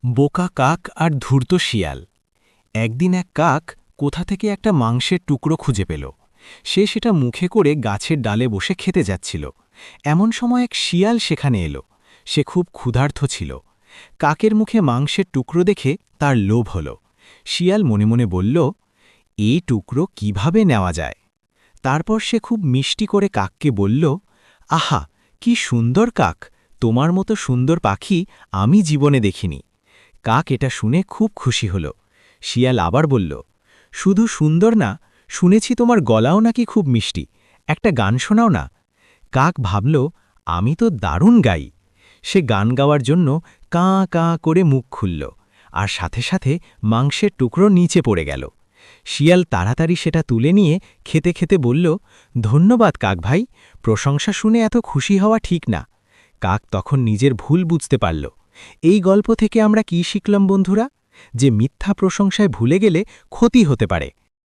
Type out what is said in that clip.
বোকা কাক আর ধূর্ত শিয়াল। একদিন এক কাক কোথা থেকে একটা মাংসের টুকরো খুঁজে পেল। সে সেটা মুখে করে গাছের ডালে বসে খেতে যাচ্ছিল। এমন সময় এক শিয়াল সেখানে এলো। সে খুব ক্ষুধার্ত ছিল। কাকের মুখে মাংসের টুকরো দেখে তার লোভ হল। শিয়াল মনে মনে বলল, এই টুকরো কিভাবে নেওয়া যায়। তারপর সে খুব মিষ্টি করে কাককে বলল, আহা, কি সুন্দর কাক, তোমার মতো সুন্দর পাখি আমি জীবনে দেখিনি। কাক এটা শুনে খুব খুশি হল। শিয়াল আবার বলল, শুধু সুন্দর না, শুনেছি তোমার গলাও নাকি খুব মিষ্টি, একটা গান শোনাও না। কাক ভাবল, আমি তো দারুণ গাই। সে গান গাওয়ার জন্য কাঁ কাঁ করে মুখ খুলল, আর সাথে সাথে মাংসের টুকরো নিচে পড়ে গেল। শিয়াল তাড়াতাড়ি সেটা তুলে নিয়ে খেতে খেতে বলল, ধন্যবাদ কাক ভাই, প্রশংসা শুনে এত খুশি হওয়া ঠিক না। কাক তখন নিজের ভুল বুঝতে পারল। এই গল্প থেকে আমরা কি শিখলাম বন্ধুরা? যে মিথ্যা প্রশংসায় ভুলে গেলে ক্ষতি হতে পারে।